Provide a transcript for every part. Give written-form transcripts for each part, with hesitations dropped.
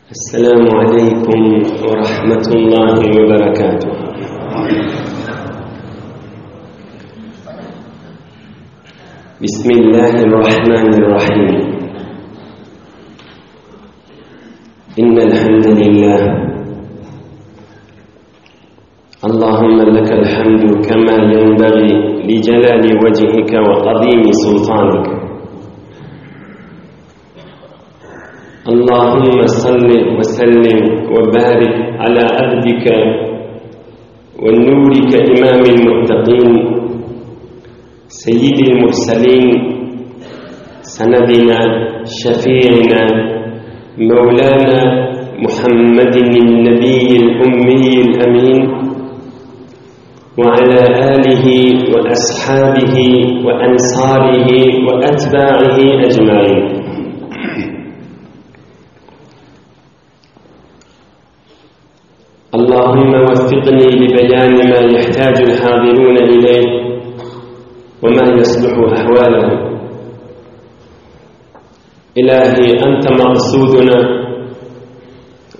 السلام عليكم ورحمة الله وبركاته. بسم الله الرحمن الرحيم. إن الحمد لله اللهم لك الحمد كما ينبغي لجلال وجهك وعظيم سلطانك. اللهم صل وسلم وبارك على عبدك ونورك إمام المتقين سيد المرسلين سندنا شفيعنا مولانا محمد النبي الأمي الأمين وعلى آله وأصحابه وأنصاره وأتباعه أجمعين. اللهم وفقني لبيان ما يحتاج الحاضرون إليه وما يصلح أحوالهم. إلهي أنت مقصودنا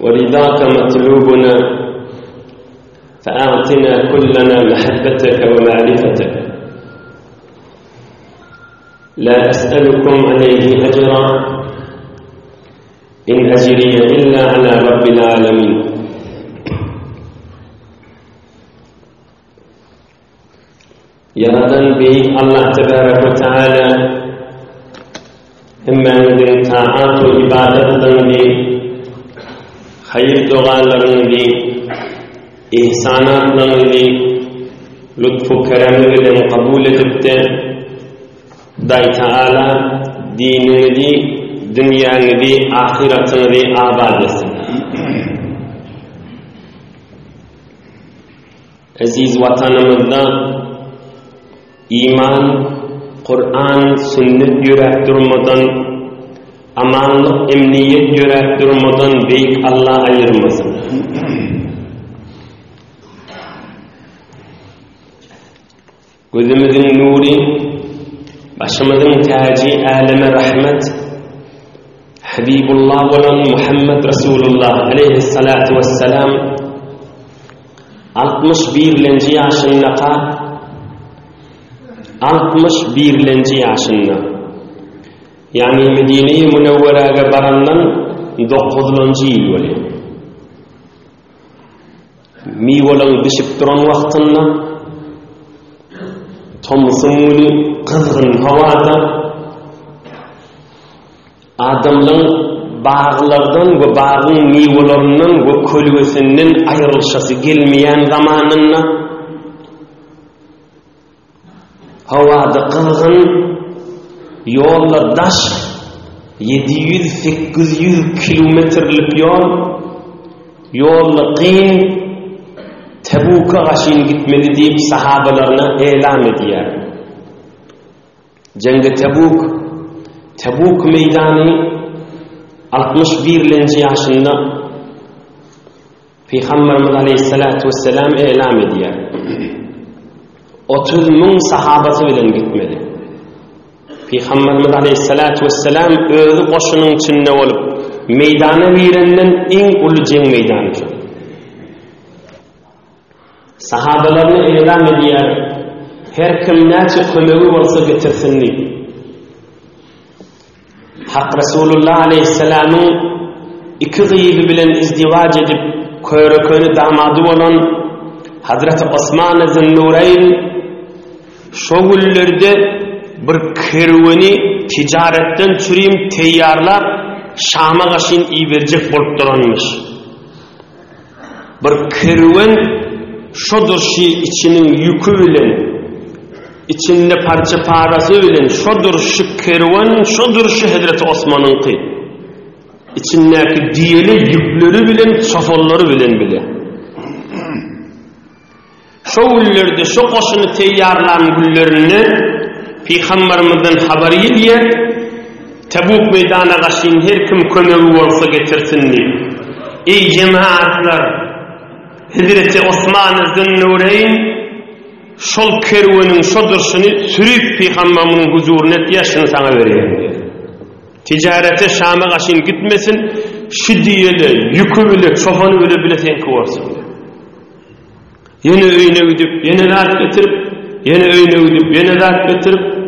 ورضاك مطلوبنا، فأعطنا كلنا محبتك ومعرفتك. لا أسألكم عليه أجرا، إن أجري إلا على رب العالمين. Yaradan Beyik Allah Tebarek ve Teala hemmenizin taat ve ibadetlerini, hayır dualarını, ihsanatlarını lütfu keremiyle kabul edip de Day Teala dinini, dünyanı, ahiretini abad etsin. Aziz vatanımızda İman, Kur'an, sünnet yürek durmadan, amanlık, emniyet yürek durmadan Beyik Allah ayırmasın. Gözümüzün nuri, başımızın tacı, aleme rahmet, Habibullah olan Muhammed Resulullah aleyhissalatu vesselam 61 yaşında 61 yaşında, yani Medine-i Münevvere'ye barandan 9. yıl oluyor. Mivolan düşüp duran vaktinde tomsumunu kızgın havada adamın bağlardan ve bağın mivolarından ve kölvesinden ayrılışası gelmeyen zamanında havada kılgın yolla daş 700-800 kilometrelik yolla kıyın Tebuk'a kaşın gitmeli deyip sahabalarına elan ediyor. Cengi Tebuk meydanı 61. yaşında Peygamberimiz Aleyhisselatü Vesselam elan ediyor. 30.000 sahabası bilen gitmedi. Peygamberimiz Aleyhissalatu vesselam özü koşunun içinde olup meydana verenden en ulu ceng meydanı. Sahabalarını elan ediyor. Her kim neçe kömegi olsa getirsin diye. Hak Resulullah Aleyhisselam'ın 2 gıyıbı bilen izdivac edip köyrükönü damadı olan Hazreti Osman Zünnurayn şogullerde bir kerveni ticaretten türeyim teyyarlar Şam'a kaşın iyi verecek bolup duranmış. Bir kerven şodur içinin yükü bilen, içinde parça parası bilen, şodur kerven, şodur Hazreti Osman'ın kı. İçindeki diyeli yükleri bilen, çafolları bilen bile. Şu güllerde, şu koşunu teyyarlan güllerini Peygamberimizden haberi ediyor. Tebuk meydana kaşın her kim kömegi olsa getirsin diye. Ey cemaatler, Hazreti Osman Zünnurayn şol kervenin şodurşunu sürüp Peygamberimizin huzuruna yaşını sana veriyor. Ticarete Şam'a kaşın gitmesin, şidiyeli, yükü bile, çofanı bile bilesen ki varsın. Yine öyüne gidip, yine rahat getirip, yine öyüne gidip, yine rahat getirip,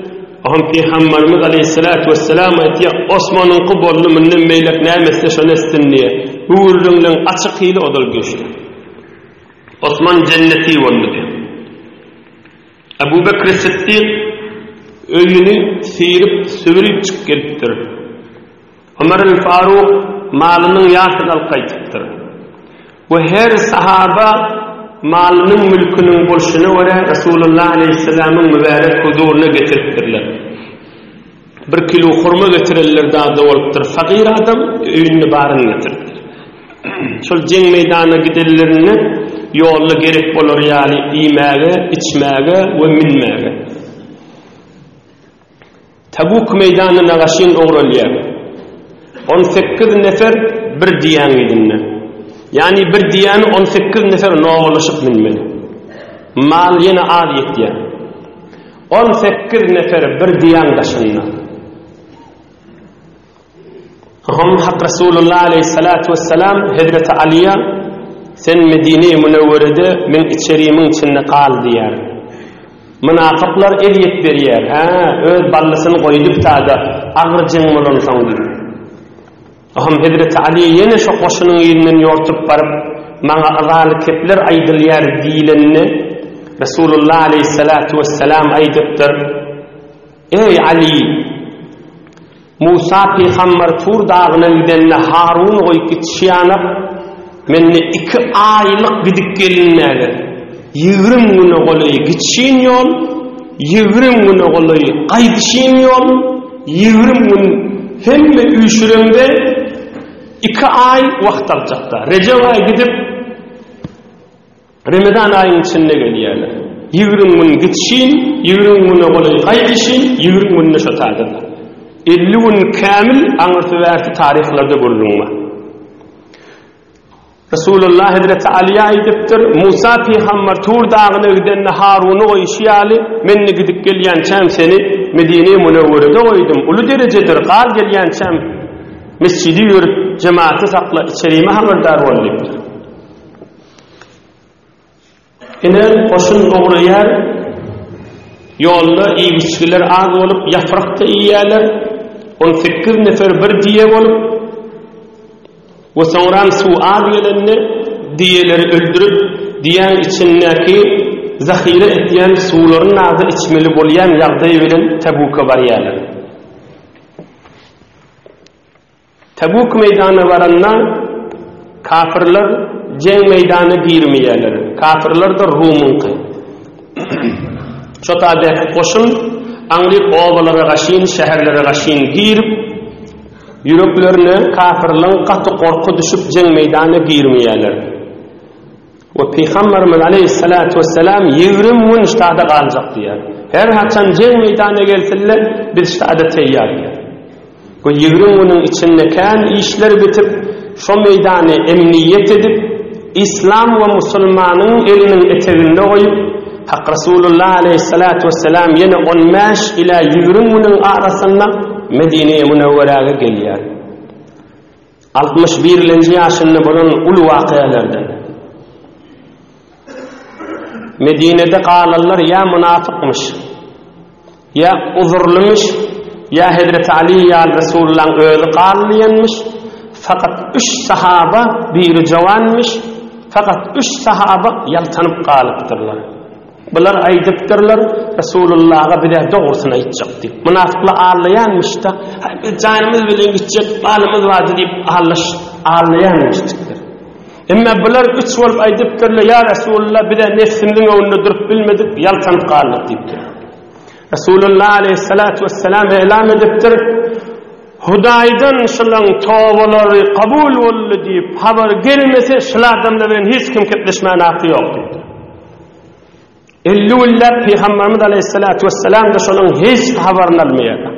aham Peygamberimiz aleyhissalatu vesselam ayeti Osman'ın kubollu münnen meylek neymetle şönestin diye bu ürünün açık hili odal göçtü. Osman cenneti oldu diye. Ebu Bekir Sıddık öyünü seyirip süvürüp çık geliptir. Ömer el-Faruk malının yartıdal kaytıptır. Bu her sahaba malının mülkünün bolşunu vere Resulullah Aleyhisselam'ın mübarek huzuruna getiriptirler. 1 kilo hurma getirirler daha da oluptur. Fakir adam öyünü barın getiriptir. Şol jeng meydana giderlerini yollu gerek bolur yani iymege, içmege ve minmege. Tabuk meydanına gaşin oğralıyar. 18 nefer bir diyan edinne. Yani bir diyanı 18 nefer noğulaşıp minmeli. Mal yine adiyet diyan. 18 nefer bir diyan gaşınna. Aham hak Resulullah aleyhissalatu vesselam Hazreti Ali'ye sen Medine-i Münevvere'de men içeriğimin içinde kal diyar. Münafıklar ediyet veriyer. Öz ballasını koydup da ağır cengmolun sandır. Aham Hazreti Ali yine şu koşunun yerinden yortup barıp bana ağalı kepler aydılıyar diyilenini Resulullah aleyhissalatu vesselam aydıptır. Ey Ali, Musa Peygamber Tur dağına gidenle Harun koyup şiyanıp menne 2 aylık gidip gelinmeli. 20 günü kolayı gitşin yol, 20 günü kolayı kaydışin yol, 20 gün hem de üşürümde 2 ay vakt alacakta. Recep ay gidip Ramazan ayın içinde geliyorlar. 20 gün gitşin, 20 günü kolayı kaydışin, 20 günü şatadılar. 50 gün kamil anırtı verti tarihlerde bulunma. Resulullah Hazreti Ali'ye aydıptır. Musa Peygamber Tur dağına giden Harun'u o işi ali menni gidip gelyen çam seni Medine-i Münevvere'de koydum. Ulu derecedir. Kal gelyen çam mescidi yürüp cemaati sakla içeriğime haberdar olabilir. Yine koşun doğru yer yolda iyi biçkiler az olup yaprakta iyi yerler 18 nefer bir diye olup ve sonra su az gelenler diyeleri öldürüp diyen içindeki zahire ettiyen suların azı içmeli bolayan yağdayı veren Tabuk'a var yerler. Tabuk meydanı varanlar kafirler jeng meydanı girmeyeler. Kafirler de Rum'un kı. Şotadaki koşun anlayıp ovalara gaşin, şehirlere gaşin girip yüreklerine kafirlerin katı korku düşüp jeng meydanı girmeyeler. Ve Peygamberimiz aleyhissalatu vesselam 20 gün iştahda kalacak diyor. Her haçan jeng meydanı gelsinler biz iştahda teyyar diyor. Bu 20 günün içinde kan işler bitip şu meydanı emniyet edip İslam ve Müslümanın elinin eteğinde koyup Hak Resulullah aleyhissalatu vesselam yine 15 ila 20 günün arasında Medine-i Münevvere'ye geliyor. 61. yaşında bunun ulu vakıyalardan. Medine'de kalanlar ya münafıkmış, ya uzurlumuş, ya Hazreti Ali ya Resulullah'ın özü kalmayanmış. Fakat 3 sahaba bir cavanmış. Fakat 3 sahaba yaltanıp kalıptırlar. Bunlar aydıptırlar Resulullah'a bir de doğrusunu aytacak deyip. Münafıklar ağlayanmış da canımız bilen gidecek, malımız vardı deyip ağlayanmıştıklar. Ama bunlar 3 olup aydıptırlar ya Resulullah bir de nefsimden önünde durup bilmedik yaltanıp kalıp deyiptir. Resulullah aleyhissalatu vesselam elan ediptir. Hudaydan şulan tavaları kabul oldu deyip haber gelmese şulardan ben hiç kim ketleşmeye hakkı yok deyip. 50 yıllar Peygamberimiz aleyhissalatu vesselam da şunun hiç haberini almayacak.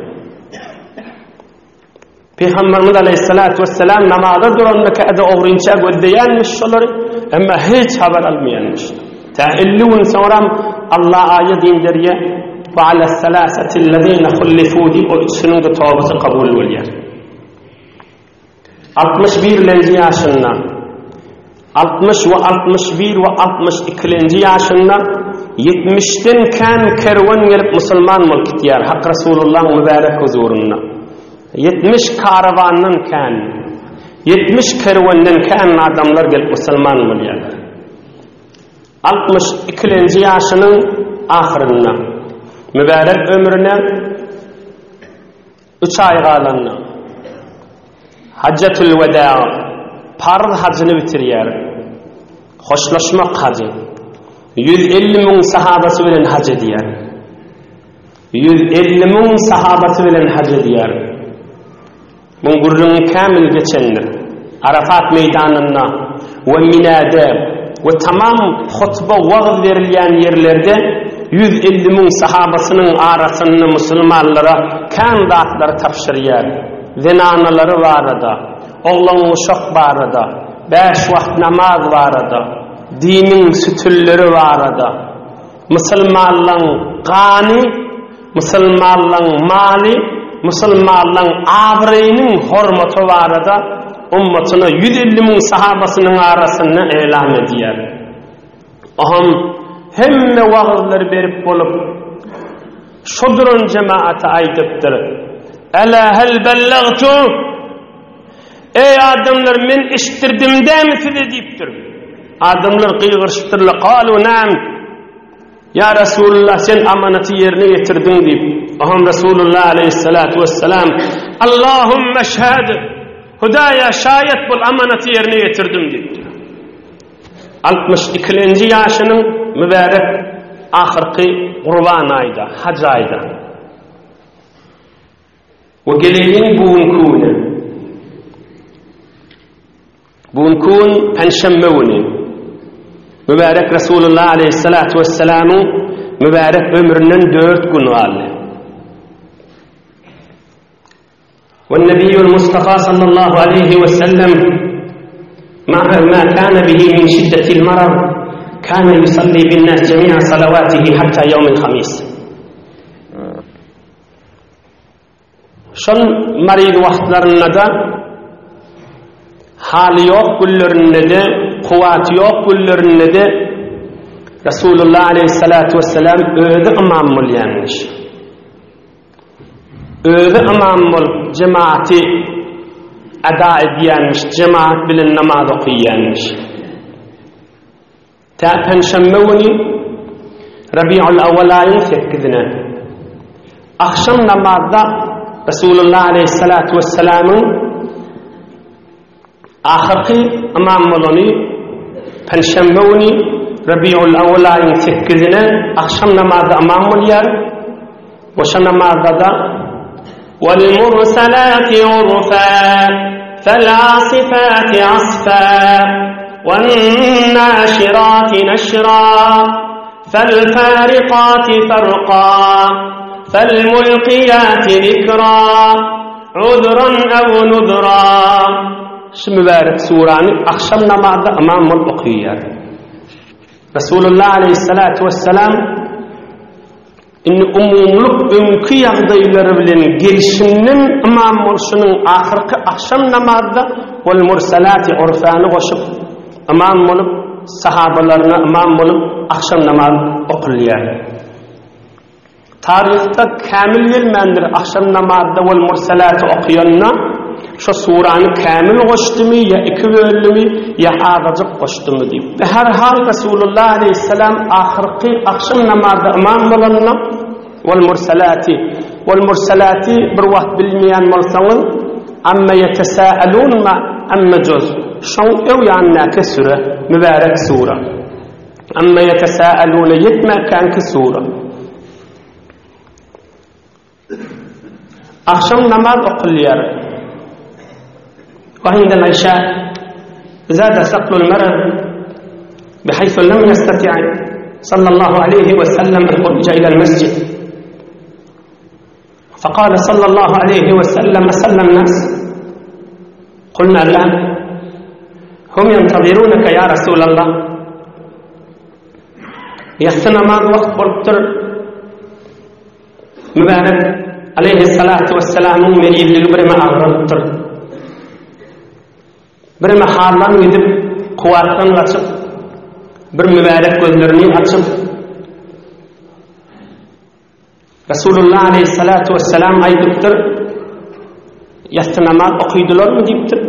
Peygamberimiz aleyhissalatu vesselam namazda duranla kâde oğrinçak ödeyenmiş şuları ama hiç haber almayanmış. Ta 50 yıl sonra Allah ayet indiriyor. وعلى الثلاثة الذين خلفوا دي وشنو ده توبة قبول واليار 61 yaşında 60 ve 61 ve 62 yaşında 70'ten kan kervan gelip musulman bolup gitýär Hak Rasulullah mübarek huzuruna 70 karavandan kan 70 kervandan kan adamlar gelip musulman bolýar 62 yaşının ahirinde mübarek ömrüne 3 ay galanna Haccatul Veda farz hacını bitirýär hoşlaşmak hacı 150 000 sahabası bilen hac edýär 150 000 sahabası bilen hac edýär bu gurrun kamil geçenler Arafat meydanında ve Mina'da ve tamam hutba vaz verilýän yerlerde 150 000 sahabasının arasında musulmanlara kandatları tapşyrýar zenanaları barada oğlan uşak barada 5 wagt namaz barada dinin sütülleri barada musulmanlaryň gany musulmanlaryň mali musulmanlaryň abreýiniň hormaty barada ummatyna 150 000 sahabasynyň arasynda elan edýär aham hemme wagtlar berip bolup şodurun cemaata aýdypdyr Ala hal ballagtu Ey adamlar men iştirdim dämi size diýipdir Adamlar gıygırıştırla qalu na'am Ya Resulullah sen amanatı yerine getirdin diýip aham Resulullah aleyhissalatu vesselam Allahumma şahad Hudaya şayet bul amanatı yerine getirdim diýipdir 62 yaşının mübarek ahirki Qurban ayda hac ayda ve geleyin buğunkun penşembe günü mübarek Resulullah aleyhissalatu vesselam'ın mübarek ömrünün 4 günü aldı. Ve Nebiyyul Mustafa sallallahu aleyhi ve sellem ma kana bihi min şiddetil marar kana yusalli bin nas cemi'a salavatihi hatta yevmil hamis. Şol marid wagtlarynda da hali yok günlerinde de kuvveti yok günlerinde de Resulullah aleyhissalatu vesselam öde imam bolýanmış. Öde imam bol cemaati ada edýänmiş, cemaat bilen namaz okuyýanmış. Ta penşembe günü Rabiul Awwal aýynyň 8-ine akşam namazda Resulullah aleyhissalatu vesselam'ın ahirki imam bolany penşembe günü Rabiul Awwal aýynyň 8-ine akşam namazda imam bolýar. Oşa namazda da wal mursalati urfa fal asifati asfa wan nashirati nashra fal fariqati farqa fal mulqiyati dhikra udran aw nudra şu mübarek surany akşam namazda imam bolup okuyýar. Resulullah aleyhissalatu vesselam inni umumluk öňkü ýagdaýlary bilen gelişimden imam bolşunyň ahirki akşam namazda wal mursalati urfany goşup imam bolup sahabalaryna imam bolup akşam namaz okylýar. Tarihte kamil bilmendir akşam namazda wal mursalati okuyanna şu surany kamil goşdymy ya iki bölümi ya agajyk goşdymy diýip. Her hal Resulullah aleyhissalam ahirki akşam namazda imam bolanna wal mursalati bir wagt bilmeýän bolsaňyz amma yetasaalun ma amma juz şoň ýannaky sure mübarek sura amma yetasaalun yetmekanki sura akşam namaz okylýar. وعند العشاء زاد ثقل المرض بحيث لم يستطع صلى الله عليه وسلم الخروج إلى المسجد فقال صلى الله عليه وسلم أصلى الناس قلنا لا هم ينتظرونك يا رسول الله يستنى ما وقت قلتر مبارك عليه الصلاة والسلام من يبلغ برما أغرطر bir mahallan gidip kuvattan açıp bir mübarek gözlerini açıp Resulullah aleyhissalatu vesselam aytıptır, yastı namaz okuydular mı deyiptir.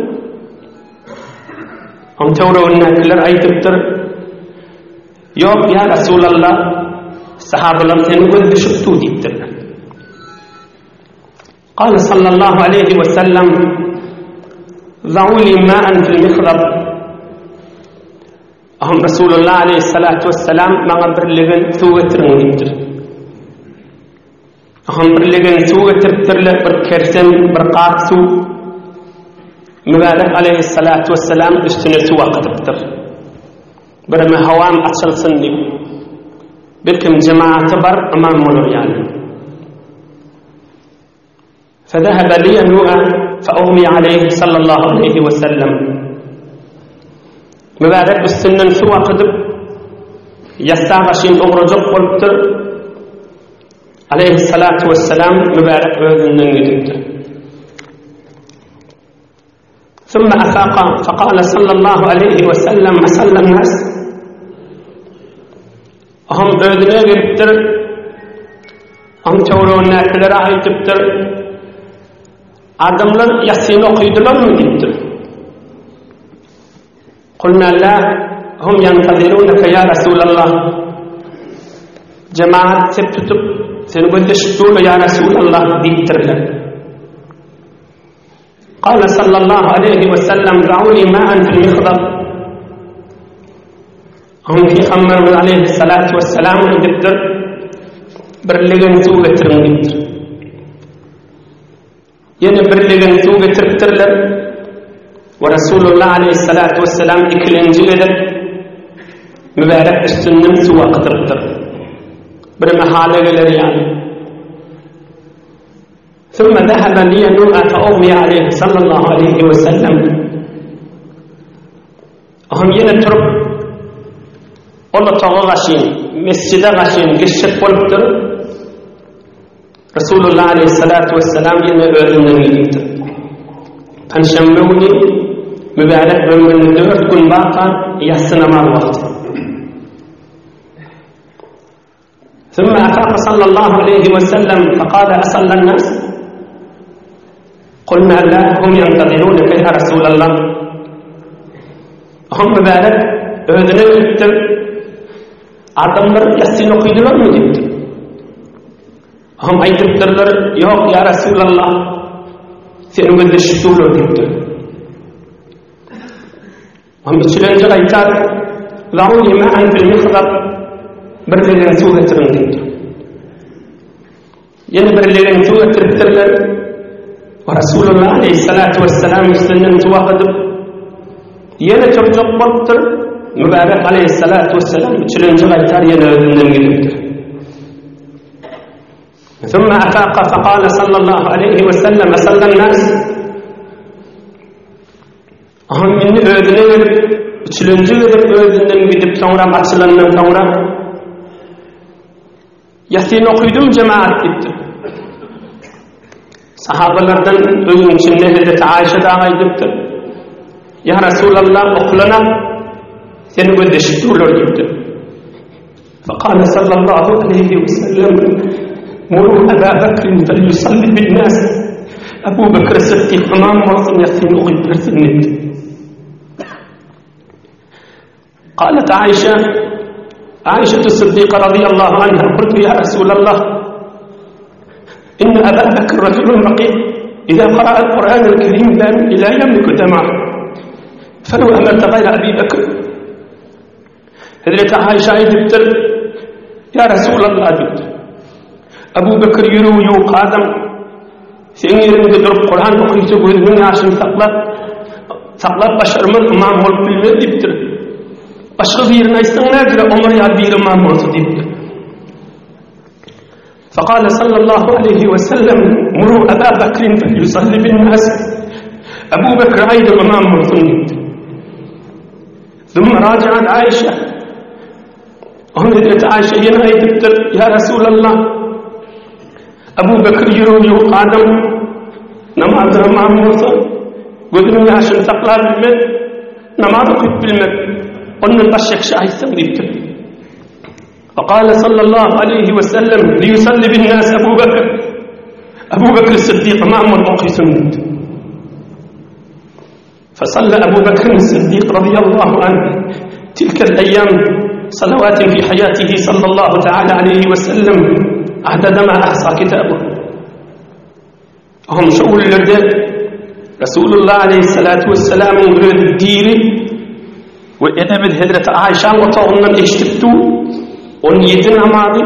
Am tevravunnakiler aytıptır, yok ya Resulallah, sahabalar seni gözleşiptu deyiptir. Qala sallallahu aleyhi ve sellem, ضعوا لي ماء في المخضب. Aham Resulullah aleyhissalatu vesselam mağa birligen su getirin deyiptir. Aham birligen su getiriptirler, bir kersem, bir qat su. Mübarek aleyhissalatu vesselam üstüne su akıtıptır. Bir havam açılsın deyip. Belkim cemaati var, amam olur yani. فذهب لينوء فأغمي عليه صلى الله عليه وسلم. Mübarek üstünden su akıtıp yassağaşın uğracak oluptur. Aleyhissalatu vesselam mübarek özünden gidiptir. ثم أفاق فقال صلى الله عليه وسلم مسل الناس. Aham özüne giriptir. Aham çavruğunakilere aytıptır. Adamlar Yasin okuydular mı deyiptir. قلنا لا هم ينتظرونك يا رسول الله. Cemaat sep tutup seni gözleşiptuğunu ya Resulallah deyiptirler. قال صلى الله عليه وسلم ضعوا لي ماء في المخضب. Aham Peygamberimiz aleyhissalatu vesselam deyiptir, birligen su getirin deyiptir. Yine birligen su getiriptirler. Ve Resulullah aleyhissalatu vesselam ikilinci edip mübarek üstünden su akıtırıptır. Bir mahalle gelir yani. ثم ذهب لينوء فأغمي عليه صلى الله عليه وسلم. Aham yine turup ola tağa gaşin, mescide gaşin geçip oluptur. Resulullah aleyhissalatu vesselam yine özünden gidiptir. Perşembe günü mübarek ömründe 4 gün bakan yatsı namaz vakti. ثم أفاق صلى الله عليه وسلم فقال أصلى الناس. قلنا لا هم ينتظرونك يا رسول الله. Aham mübarek özüne gidiptir. Adamlar Yasin okuydular mı deyiptir. Aham aytıptırlar, yok ya Resulallah, seni gözleşiptuğular deyiptir. Aham içilence aytar, ضعوا لي ماء في المخضب. Birligen su getirin deyiptir. Yine birligen su getiriptirler. Ve Resulullah aleyhissalatu vesselam üstünden su akıtıp yine çok boluptur. Mübarek aleyhissalatu vesselam içilence aytar, yine özünden gidiptir. ثم أفاق فقال صلى الله عليه وسلم صلى الناس. Aham minni özüne gelip, üçüncü gelip özünden gidip sonra açılandan sonra Yasin okuydum cemaat gitti. Sahabalardan özün içinde Hazreti Ayşe dağa gidiptir. Ya Resulallah okulana seni gözleşiptuğular gitti. فقال صلى الله عليه وسلم مروا أبا بكر فليصلي بالناس. أبو بكر الصديق أمام مرسم يسين أخذ سنة. قالت عائشة الصديقة رضي الله عنها قلت يا رسول الله إن أبا بكر رجل رقيق إذا قرأ القرآن الكريم لا يملك دمعه فلو أمرت غير أبي بكر. حضرت عائشة دبتر يا رسول الله دبتر Abu Bakr yürüyü qadam senin yerinde durup Kur'an okuyucu gözünün yaşını saklap başarımın imam olup bilmez deyiptir. Başka bir yerine aysan nedir? Ömer ya bir imam olsa deyiptir. فقال صلى الله عليه وسلم مروا أبا بكر فليصلي بالناس. أبو بكر أيضا إمام olsun deyiptir. ثم راجعت عائشة. Hazreti Ayşe yine aytıptır. Ya Resulallah Abu Bakr yürüyü qadam namazı imam olsa gözünün yaşını saklar bilmez. namaz okuyup bilmek. Onun başka kişi aytsın deyiptir. وقال صلى الله عليه وسلم ليصلي بالناس أبو بكر الصديق معمر وقيسون. فصلى أبو بكر الصديق رضي الله عنه تلك الأيام صلوات في حياته صلى الله تعالى عليه وسلم عدد ما أحصى كتابه. هم شغل الرداء رسول الله عليه الصلاة والسلام ورد الديري وإذا بالهدرة عائشة وطعنا اشتبتو on yedi namazı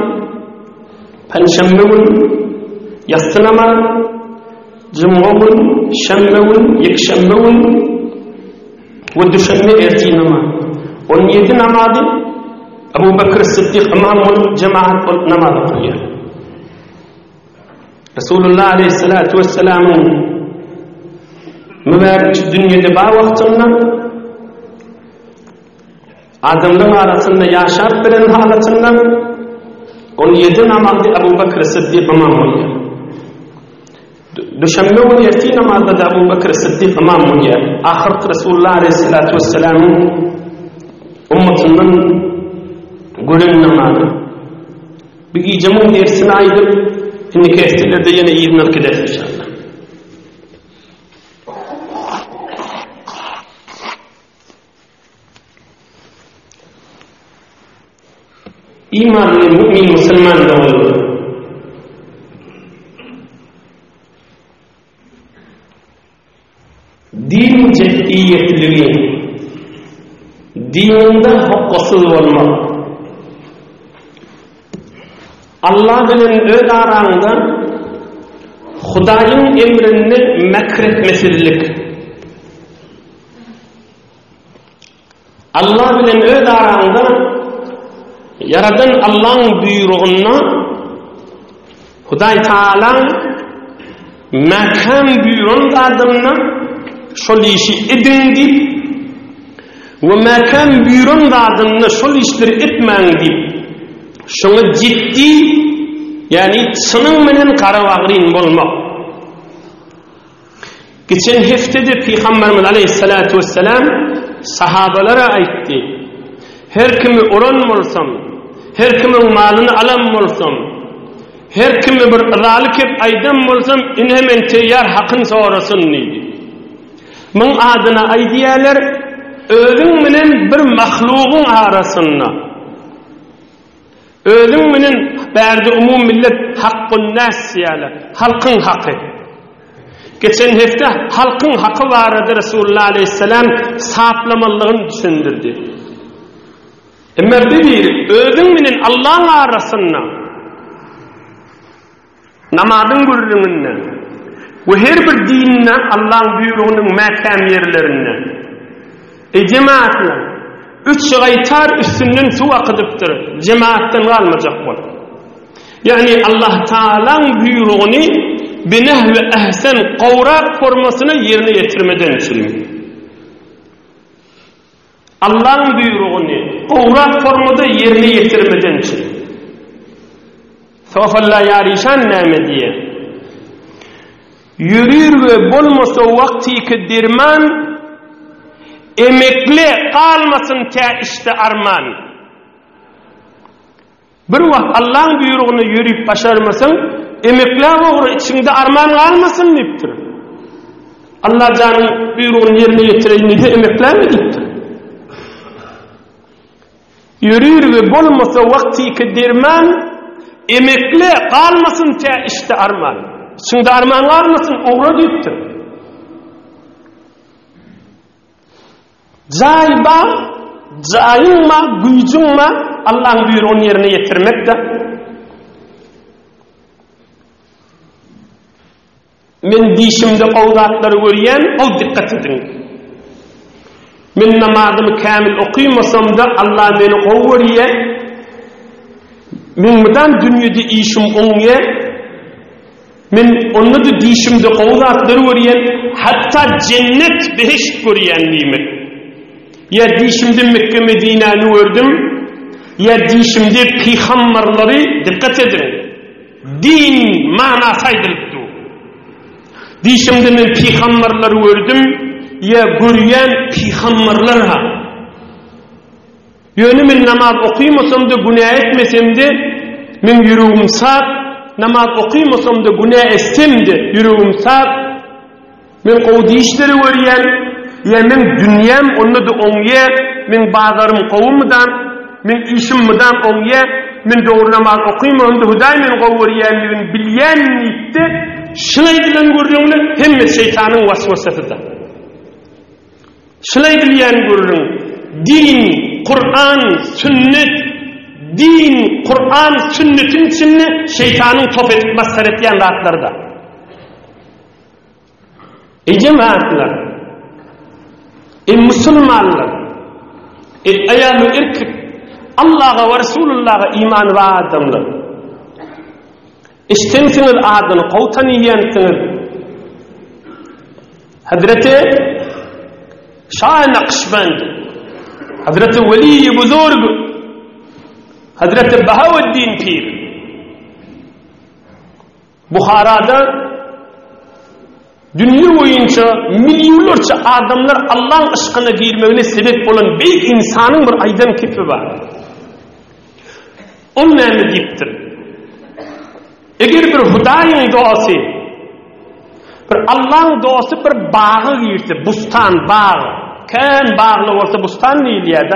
penşembevun yastı namaz cumavun şembevun yekşembevun ve düşenme erti namaz on yedi namazı Ebu Bekir Sıddık imamul cemaat namazı kılıyor. Resulullah Aleyhisselatü Vesselam'ın mübarek dünyada bağ vaktinden adamların arasında yaşar bilen halatından 17 namazda Ebu Bekir Sıddık imam oluyor. Düşenme ve erti namazda da Ebu Bekir Sıddık imam oluyor. Ahiret Resulullah Aleyhisselatü Vesselam'ın ümmetinden görün namazı. Bir icamın dersini aydır. Şimdi kestirlerde yine iyi nalkeder inşallah. İmanlı mümin Müslüman da olur. Din ciddiyetliği, dininde hakkasız olmak, Allah bilen öz aranda Hudayın emrini mekretmesizlik, Allah bilen öz aranda Yaradan Allah'ın buyruğuna Huday Teala makam buyruğun adamına şol işi edin deyip ve makam buyruğun adamına şol işleri etmeyin deyip şunu ciddi yani sının menen karavağırın bulmak. Geçen heftede Peygamberimiz Aleyhisselatü Vesselam sahabalara aytti. Her kimi oran olsam her kimin malını alam olsam, her kimi bir ızalık hep aydam olsam, in hemen teyyar hakkın sonrasın neydi? Min adına aydiyalar, özün minin bir mahluğun arasında, özün minin berdi umum millet hakkın nasiyala, halkın hakkı. Geçen hafta halkın hakkı vardı Resulullah Aleyhisselam saplamalığını düşündürdü. Ama bir özün minin Allah'ın arasında namazın gürrününde ve her bir dinine Allah'ın buyruğunun makam yerlerinde cemaatle 3 gaytar üstünden su akıdıptır. Cemaatten kalmayacak bu. Yani Allah Teala'nın buyruğunu binehve ehsen kavrak formasını yerine getirmeden sürüyor. Allah'ın buyruğunu kavrak formada yerine getirmeden sürüyor. Sofalla yarişan nâme diye. Yürür ve bolmasa vakti ki dirman, emekli kalmasın te işte arman. Bir vakt Allah'ın buyruğunu yürüyüp başarmasın, emekli olur içinde arman kalmasın deyiptir. Allah canın buyruğunu yerine getireyim de emekli mi deyiptir. Yürür ve bolmasa vakti ki dirman, emekli kalmasın te işte arman. Şimdi arman kalmasın uğra deyiptir. Cayba, cayınma, gücünma Allah'ın buyruğunu yerine getirmek de. Men dişimde qavdatları görüyen, o dikkat edin. Men namazımı kamil okuymasam da Allah beni qavvuriye. Men mudan dünyada işim onye. Men onu da dişimde qavdatları görüyen, hatta cennet behişt görüyen nimet. Ya dişimde Mekke Medine'ni gördüm, ya dişimde peygamberleri dikkat edin. Din manası aydılıktı. Dişimde men peygamberleri gördüm, ya görýän peygamberler ha. Ýöne men namaz okuymasam da günah etmesem de men ýüregim sap, namaz okuymasam da günah etsem de ýüregim sap. Men gowdy işleri görýän, ya men dünyam onda da oňya, men bazarym gowumdan, men işimden oňya, men dogry namaz okuymasam da Hudaý men gowurýanligini bilýän nitde şulay bilen görýäňler hemme şeytanyň waswasasyda. Şulay bilýän görüň. Din, Kur'an, sünnet, din, Kur'an, sünnetin içinde şeytanın top edip mazhar etýän zatlarda. Cemaatler, musulmanlar, ayal ve erkek, Allah'a ve Resulullah'a iman ve adamlar. İştensiniz adını, qawtany ýensiniz. Hazreti Şah Naqşband, Hazreti Veli Buzurg, Hazreti Bahauddin Pir, Bukhara'da dünya boyunca milyonlarca adamlar Allah'ın aşkına girmegine sebep olan büyük insanın bir aydan kipi var. Onun näme diýipdir? Eger bir Hudaýyň duasy, bir Allah'ın duasy bir bagy girse, bustan, bagy, kän bagly bolsa bustan diýilýär.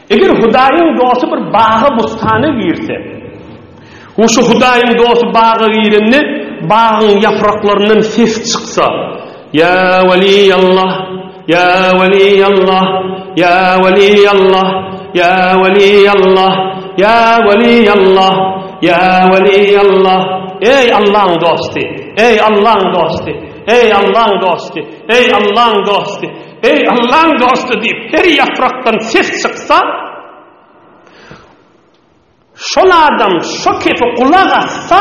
Eger Hudaýyň duasy bir bagy, bustany girse, şu Hudaýyň duasy bagy girenni, bağın yapraklarından ses çıksa, ya Veli Allah, ya Veli Allah, ya Veli Allah, ya Veli Allah, ya Veli Allah, ya Veli Allah, ey Allah'ın dostu, ey Allah'ın dostu, ey Allah'ın dostu, ey Allah'ın dostu, ey Allah'ın dostu deyip her yapraktan ses çıksa, şol adam şo kepe kulak atsa,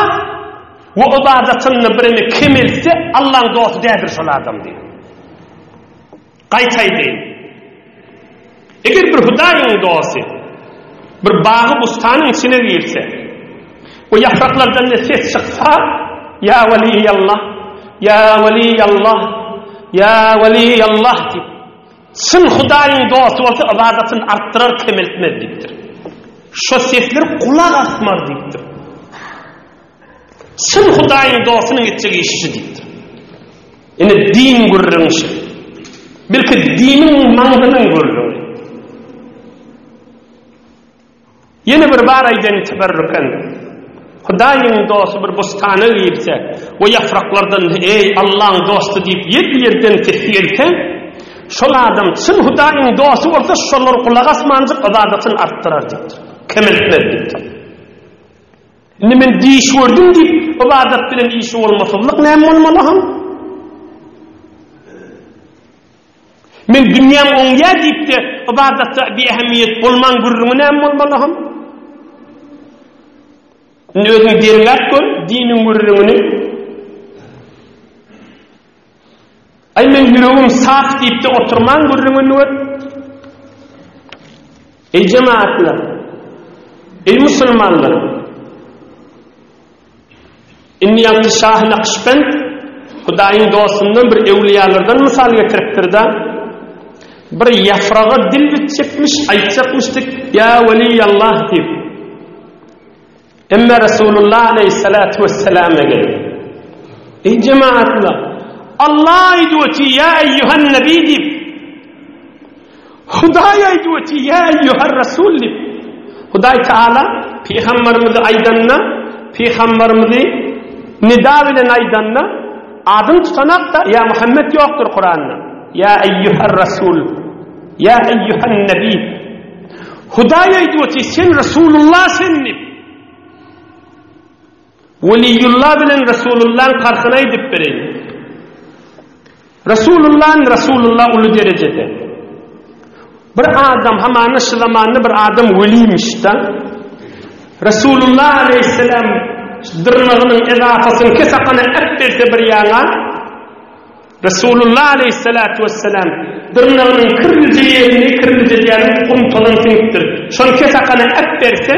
o ibadatını birini kemelse Allah'ın dostu değildir şol adam diyor. Qaytay deyin. Eger bir Hudaýyň dostu bir bağı bustanyň içine girse, o yapraklardan ne ses çıksa, ya Veli Allah, ya Veli Allah, ya Veli Allah deyip, sın Hudaýyň dostu bolsa ibadatını arttırar, kemeltmez deyipdir. Şo sesler kulak asmar deyipdir. Sın Hudaýyň dostunyň etjegi işi diýipdir. Ene din görürüňşi. Belki diniň maňzyny görürüň. Yine bir bar aýdan teberrüken Hudaýyň dostu bir bustana girse, o yapraklardan ey Allah'ın dostu diýip ýer-ýerden tesirse, şol adam sın Hudaýyň dostu bolsa şolar kulak asmanjyk ibadatyny artdyrar diýipdir. Kemeltler diýipdir. Men diýiş gördüm diýip ibadat bilen işi bolmasynlyk näme bolmaly? Men dünyam oňya diýip de ibadatda bir ähmiýet bolman gurruna näme bolmaly? Özüň dergat gör, diniň gurruna. Ay men ýüregim saf diýip de oturman gurruna gör. Ey cemaatlar, ey musulmanlar, İnniýatly Şah Naqşband Hudaýyň dostundan bir ewliýalardan mysal getiripdir-de. Bir ýafraga dil bitjekmiş, aýtjakmışdyk, ya Veli Allah diýip. Emma Rasulullah aleyhissalatu vesselam geldi. Ey cemaatlar, Allah aýdywati ya eyyuhan nabi diýip. Hudaý aýdywati ya eyyuhar rasul diýip. Hudaý Taala peygamberimizi aýdanna, peygamberimizi nida bilen aýdanna adym tutanak da ya Muhammed ýokdur Kur'an'da. Ya eyyuhar rasul, ya eyyuhan nabi. Hudaý aýdywati sen Rasulullah senni. Veliyullah bilen Rasulullah'ın farkyny aýdyp bereýin. Rasulullah uly derejede. Bir adam hamany şu zamanda bir adam veliymiş da. Rasulullah aleyhisselam dırnağının edafasını kesakana ettirse bir yana, Rasulullah aleyhissalatu vesselam dırnağının kırmızı yerini kumtalan siniptir. Şunu kesakana ettirse,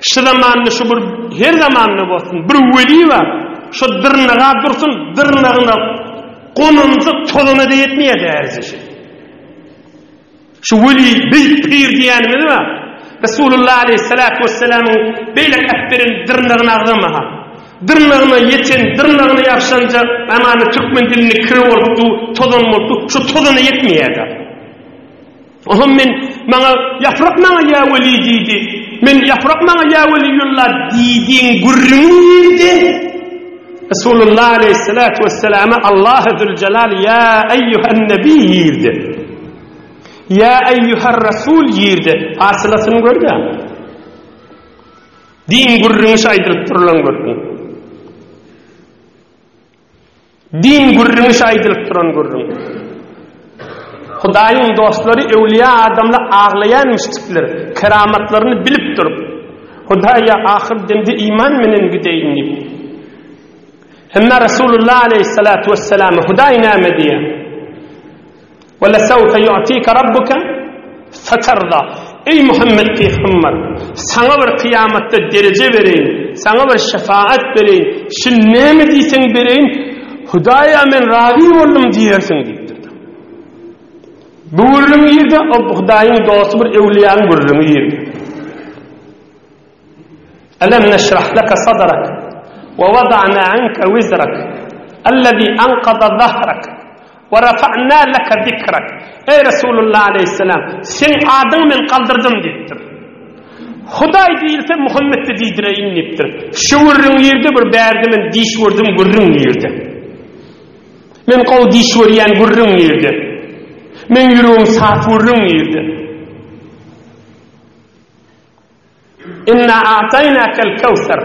şu zamanlı, şu bir her zamanlı olsun, bir veli var, şu dırnağa dursun, dırnağına Qonunca toluna da yetmeyedi erzişi. Şu veli büyük pir diyenimiz mi? Resulullah aleyhissalatu vesselam'ın beyle ekberin dırnağını ağzamaha. Dırnağını yetin, dırnağını yapşanca amanı Türkmen dilini kırı oldu, tolun oldu. Şu toluna yetmeyedi. Oğlum bana yaprak bana ya veli deydi. Men yaprak bana ya veliyullah deydiğin gurrünüydü. Resulullah aleyhissalatu vesselam'a Allah-u Zülcelal ya eyyühen nebi yirdi. Ya eyyühen Resul yirdi. Asılasını gördü ya. Din gurrünü şaydırıp durulan gördü. Din gurrünü şaydırıp duran gördü. Hudaýyň dostlary ewliya adamla ağlayan müşrikler keramatlaryny bilip durup Hudaýa ahir demde iman menen gideýin diýip. Hemme Resulullah aleyhissalatu vesselam Hudaý näme diýär? Wala sawfa yu'tika rabbuka fatarda. Ey Muhammed peýgamber, sana bir kıyamatda derece bereýin, sana bir şefaat bereýin. Şu näme diýseň bereýin, Hudaýa men razy boldum diýersiň diýip. Bu gurrun yirdi, o Hudaýyň dostu bir ewliýanyň gurruny yirdi. Alam nashrah laka sadrak wa wada'na 'anka wizrak alladhi anqadha dhahrak wa rafa'na laka dhikrak. Ey Resulullah aleyhisselam, sen adyň men kaldyrdım diýipdir. Hudaý diýilse Muhammedde diýdireýin diýipdir. Şu gurrun yirdi bir bärdi men diş wurdum gurrun yirdi. Men gow diş wurýan gurrun yirdi. Men yürüğüm safurun yirdi. İnna a'taynakel kevser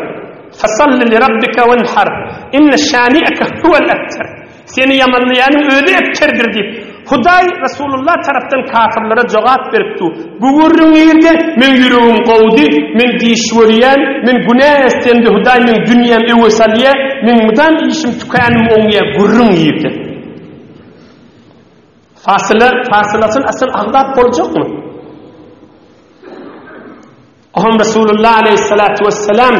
fasalli li rabbika wenhar inna şani'aka huvel ebter. Seni yamanlayanın öyle ebterdir deyip Hudaý Resulullah taraftan kafirlere cevap beripdi. Bu gurrun yirdi, men yürüğüm qowdy, men diýişwörýän, men günah etdi Hudaý men dünýäm ewsalýa, men mudam işim tükänim oňya gurrun yirdi. Fasılasın asıl ağdap olacak mı? Aham Resulullah aleyhissalatu vesselam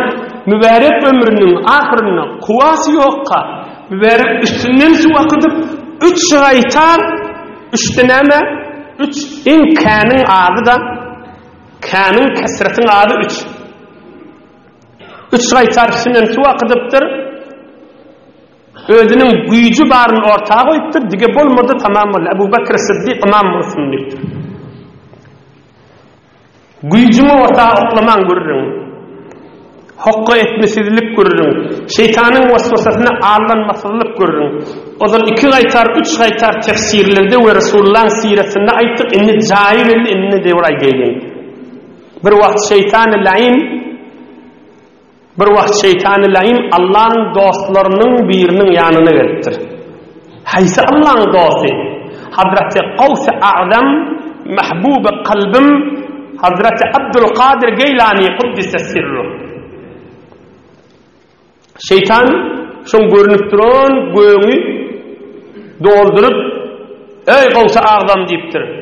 mübarek ömrünün ahirine kuvası yokka mübarek üstünden su akıdıp 3 şeytan 3 deneme 3 in kanın adı da kanın kesretin adı 3 şeytan üstünden su akıdıptır. Özünün güýjü baryny ortaga goýupdyr, dige bolmady tamam bol. Abu Bakr Siddiq imam bolsun diýipdir. Güýjümi ortaga oklaman görürüm. Hakka etmesizlik görürüm. Şeytanyň waswasasyna aldanmaslyk görürüm. Ozal 2 gaýtar, 3 gaýtar tefsirlerde we Resulullah'ın siretinde aýtdyk, inni jaýir eldi, inni dewra gelýän. Bir wagt şeytan laýin Bir wagt şeytan laýym Allah'ın dostlarynyň biriniň ýanyna gelipdir. Haýsy Allah'ın dosty? Hazreti Qaws-ı A'zam, mahbub qalbim, Hazreti Abdülkadir Geylani kuddise sirru. Şeytan şoň görünüp duran göňü doldurup ey Qaws-ı A'zam diýipdir.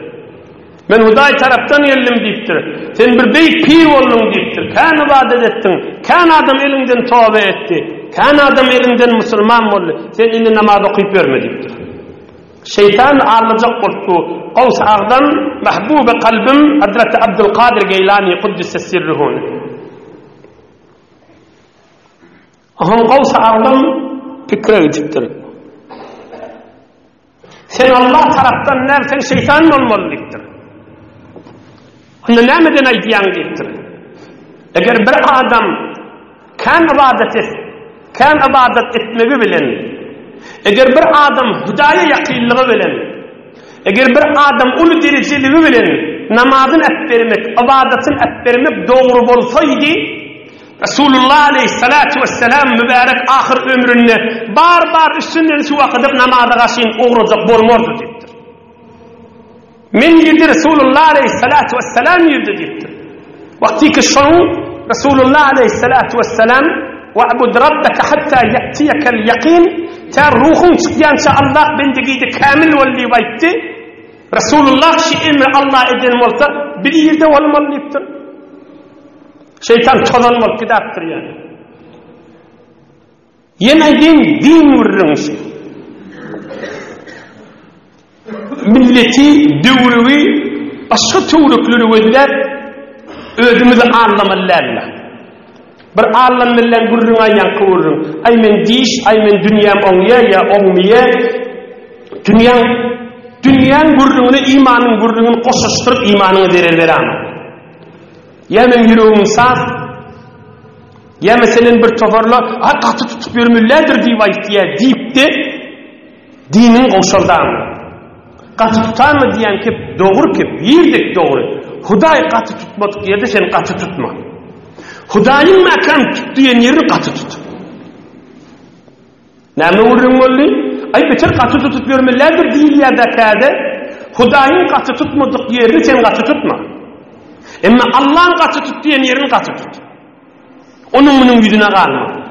Men Hudaý tarapdan geldim diýipdir. Sen bir beýik pir boldun diýipdir. Kan ibadet etdiň, kan adam elinden tawba etdi, kan adam elinden musulman boldy. Sen indi namaz okyp berme diýipdir. Şeytan arlyjak bolupdy. Qaws A'zam mahbub qalbim Hazrat Abdülkadir Geylani kuddise sirruhu. Aham Qaws A'zam pikir edipdir. Sen Allah tarapdan nersen şeytan bolmalydyr. Onda nämeden aýdýan diýipdir. Eger bir adam kan ibadet etmegi bilen, eger bir adam Hudaýa ýakynlygy bilen, eger bir adam uly derejeligi bilen namazyny etbermek, ibadetyny etbermek dogry bolsaydy, Resulullah aleyhissalatu vesselam mübarek ahir ömründe bar üstünden su akydyp namaza gaşyn ograjak bolmazdy diýipdir. Men yedi Resulullah aleyhissalatu vesselam yedi diýipdir. Wagtiki şoň Resulullah aleyhissalatu vesselam wa'bud rabbaka hatta ya'tiyakal yaqin ta ruhun çykýança Allah bendigidi kamil boldy diýipdi. Resulullah şi'imri Allah eden bolsa bir ýerde bolmaly diýipdir. Şeytan tozanmalyk gidapdyr ýani. Ýene din vurrunşy. milleti, döwrüwi, aşky töwrükleri gözlep özümüzi anlamalarla. Bir Allah'ın bilen gurrun ayyan kıvırın. Ay men diş, ay men dünyam oňya ya oňmaya. Dünyanın gurrunu, imanın gurrunu koşuşturup imanını verir ama. Ya men yüreğim saf, ya meselen bir toparla, katı tutup yürümüllerdir deyip de dinin koşuldan. Katı tutar mı diyen ki doğru ki, yirdik doğru. Huday katı tutmadık yerde sen katı tutma. Hudayın makam tuttuğun yerini katı tut. Näme urun boldy? Ay beter katı tutup yürümüllerdir değil ya da kade. Hudayın katı tutmadık yerini sen katı tutma. Ama Allah'ın katı tuttuğun yerini katı tut. Onun yüzüne kalma.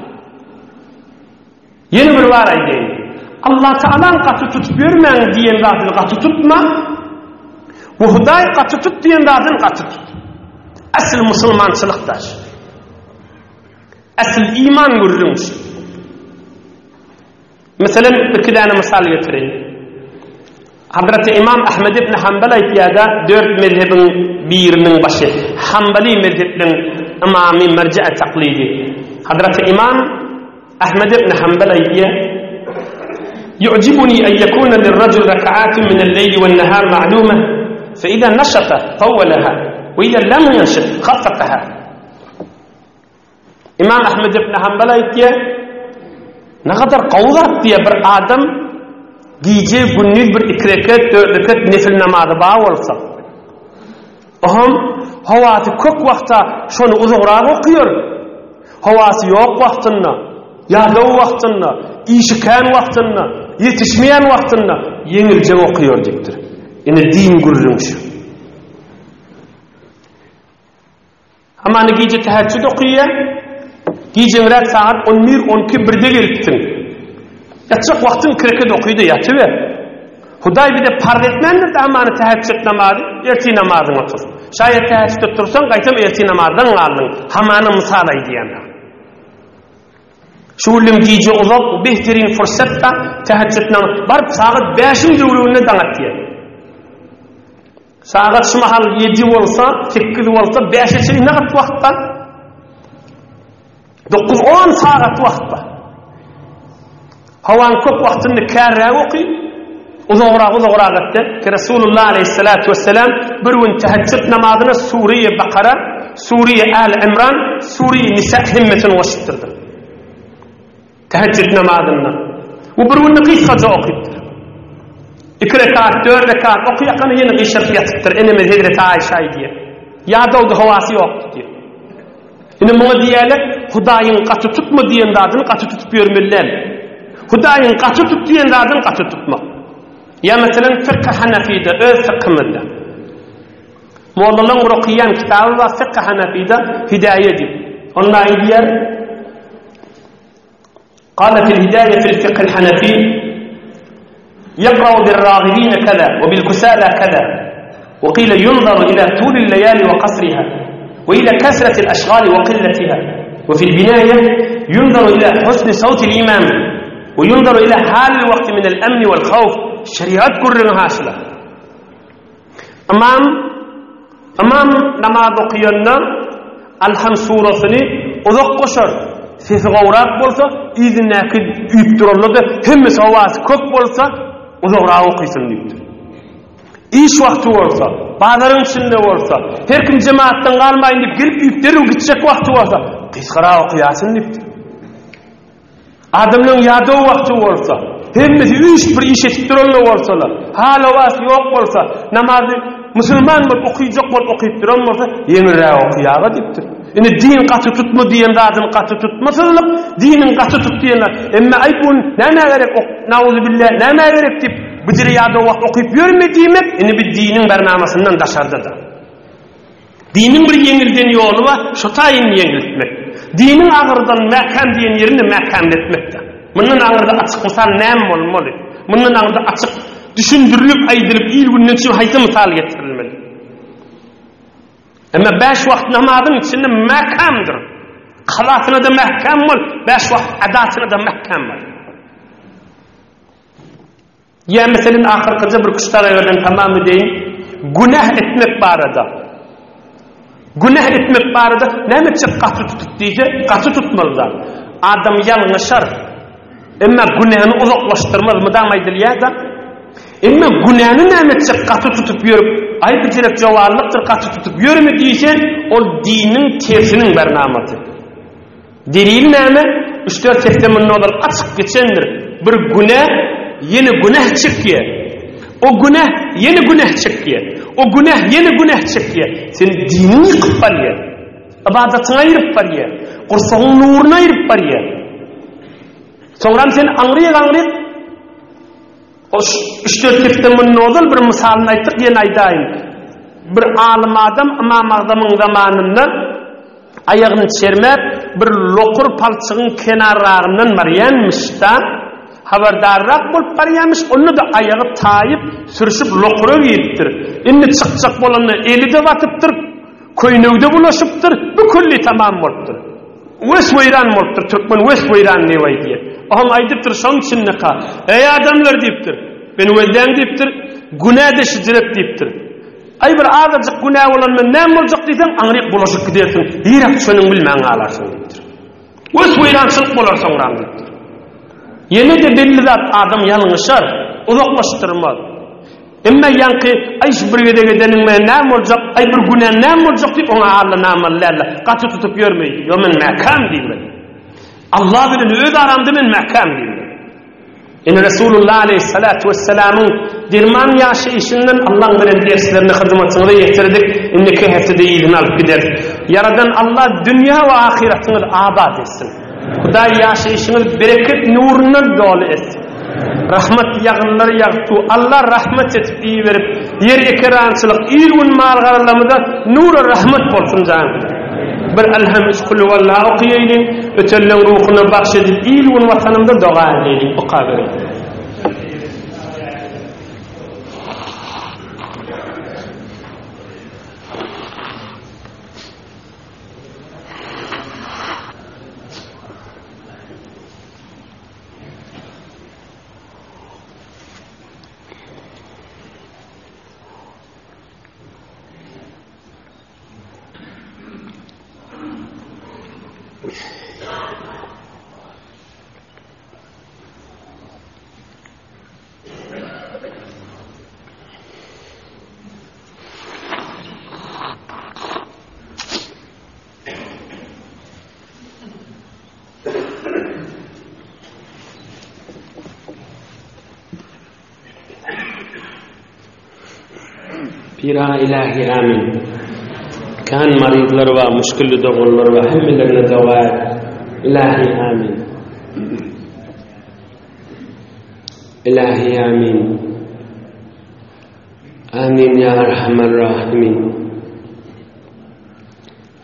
Yeni bir var aydeyin. Allah Teala'nın katı tutup yürümen diyen zatını katı tutma. Bu Huday katı tut diyen zatını katı tut. Asıl Müslümançılıktaş. Asıl iman görürmüş. Mesela bir tane misal getireyim. Hazreti İmam Ahmed ibn Hanbal aytýada 4 mezhebin birinin başı. Hanbali mezhebinin imamy merji'e taklidi. Hazreti İmam Ahmed ibn Hanbal aytýar: "Yu'jibuni an yakuna lirrajul rak'atun min al-layl wan-nahar ma'luma, fa idha nashata tawwalaha, wa idha lam yanshit khaffaqaha." İmam Ahmed ibn Hanbal aytýar: "Ne kadar qawlat diye bir adam gece gündüz bir 2 rekat 4 rekat nefil namazı bağ olsa, havası kök vakta şonu uzoqraaq okuyor. Havası yok vaktında, yağlav vaktında, işiken vaktında, yetişmeyen vaktında yengilce okuyor diktir. Yani din gururmuş. Ama gece teheccüd okuyor, gece saat 11-12-1'de geliptin. Yatacak vaktin kireket okuydu yatıver. Huday bir de pardetmendir de amanı teheccüd namazı, erti namazını otur. Şayet teheccüd otursan, qaytam erti namazdan aldın. Hamanı misalay diyenler. Şu ulim gece uzak, behterin fırsatta teheccüd namazı. Barıp saat 5'in dövrüğüne danat diye. Saat şu mahal 7 olsa, 8 olsa, 5'e çelik ne kadar vakittan? 9-10 saat vakittan. Havan köp vaktini kärrä oky, uzoqraaq etdi. Ki Resulullah aleyhissalatu vesselam bir gün teheccüd namazyny Suriye Bakara, Suriye Ali İmran, Suriye Nisa himmetini başlatdyrdy. Teheccüd namazyny. Bu bir gün qysgaça okypdyr. 2 rekat, 4 rekat okuyakany ýene qyşyryp ýatypdyr. Eneme Hazreti Aýşa diýer. Ýa-da hawasy ýokdy diýer. Ine muňa diýerler, Hudaýyň gaty tutma diýen zadyny gaty tutup ýörmeliler. Hudaýyň gaty tut diýen zadyny gaty tutma. Ya meselen Fıkh Hanefi'de, öz fıkhımızda. Mollaların okuyan kitabı var Fıkh Hanefi'de Hidaye diyor. Onlar diyor, قال في الهداية في الفقه الحنفي يقرأ بالراغبين كذا وبالكسالى كذا وقيل ينظر إلى طول الليالي وقصرها وإلى كثرة الأشغال وقلتها وفي البناية ينظر إلى حسن صوت الإمام وينظر إلى حال الوقت من الأمن والخوف شريعة كرنا هاشلة أمام نماذ قيانا الحم سورة أذق قشر في غورات بولسا إذن كد يبتر الله هم سواس كوك بولسا أذق قيسن يبتر إيش وقت بولسا bazarın içinde olsa her kim cemaatten kalmayın deyip gelip yüklerin gidecek vakti olsa kıskara okuyasın deyiptir. Adamın yadığı vakti olsa hemmesi bir iş ettironlu olsalar hala vası yok olsa namazı Müslüman mı okuyacak mı okuyup duran olsa yenirre okuyağı deyiptir. Yani din katı tutma diyen zaten katı tutmasızlık dinin katı tut diyenler ama ayıpun ne gerek nauzubillah ne gerek deyip bir yadığı vakti okuyup görmediğimek yani bir dinin bernamasından daşarda da. Dinin bir yengilden yolu var şu tayin yengiltmek. Dinin ağırdan mehkem diyen yerini mehkemletmekte. Bunun ağırda açık misal nem olmalı. Bunun ağırda açık düşündürülüp aydırıp il günden için hayta misal getirilmeli. Ama 5 vakit namazın içinde mehkemdir. Kalatına da mehkem var. 5 vakit adatına da mehkem var. Ya mesela ahirkıca bir kuşlara verden tamam deyin. Günah etmek barada. Günah etmek barada näme için katı tutup diýse, katı tutmalılar. Adam yalňyşar. Emma günahını uzaklaştırmaz mı daýmaýdylar. Emma günahını näme için katı tutup ýörüp, aýdyjylyk jowarlykdyr katı tutup ýörme diýse, ol dinin tersiniň bernamaty. Delil näme? 3-4 tefsirin olar açyk geçendir. Bir günah yeni günah çekýär. O günah yeni günah çekýär. O günah yeni günah çekýär. Sen dinini yıkıp barýar. Ibadatyňa ýerip barýar. Gursagyň nuruna ýerip barýar. Soňra sen aňryk o 3-4 tefsirin olar bir misalyny aýtdyk, ýene aýdaýyn. Bir alim adam Imam Azamyň zamanynda ayagyny çermep bir lokur palçygyň kenarlaryndan barýanmyşda habardarrak bolup barýarmyş, onu da ayagy taýyp sürüşip lokura ýetdir. Indi çyk bolany elide batypdyr, köýnegde bulaşypdyr, bu külli tamam bolupdyr. Wes weýran bolupdyr, türkmen wes weýran näwäýdi. Oňa aýdypdyr, şoň üçin näka. Ey adamlar diýipdir. Ben welden diýipdir, günäde şijiret diýipdir. Ay bir azajyk günä bolan men näme boljak diýsen, aňryk bulaşyp gidersin. Ýerek şonuň bilmäň alarsyň diýipdir. Wes weýrançylyk bolar soňra diýipdir. Yine de belli zat adam yalňyşar, uzaklaştırmaz. Emma ýanky aýş bir gedege deniňme näme boljak, ay bir günä näme boljak diýip oňa Allah namallarla gaty tutup ýörmeýi. Yo men mäkam diýmen. Allah bilen öz aramda men mäkam diýmen. Ene Resulullah aleyhissalatu vesselam'ın dirman ýaşaýyşyndan Allah bilen derslerini hyzmatyňyza ýetirdik. Inneki hepside ýygyny alyp gider. Yaradan Allah dünýä we ahiretiňiz abad etsin. Hudaý ýaşaýyşyňyz bereket nurunyň doly etsin. Rahmet ýagynlary ýagtu. Allah rahmet etip berip, ýer ekrançylyk, ilwin malgaramyda nuru rahmet bolsun jan. Bir elhamiz kul wallahu qiyayn, ötellen ruhuny bagş edip ilwin watanymda doga edip bu kabir. Pira ilahi amin. Kan maridlar va müşkilli doğullar va hemmelerine dua ilahi amin. İlahi amin. Amin ya Erhamer Rahimin.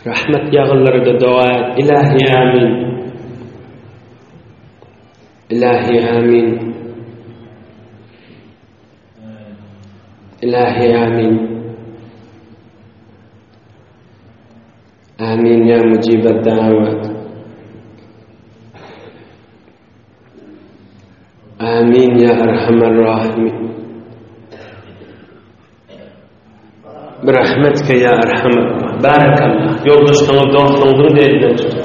Rahmet yağılları da dua ilahi amin. İlahi amin. İlahi amin. Amin ya mucibet davet. Amin ya Erhamer Rahimin. Birahmetke ya Erhamer. Barakallah. Yoldaşlarına dostluğunu da elinden tutun.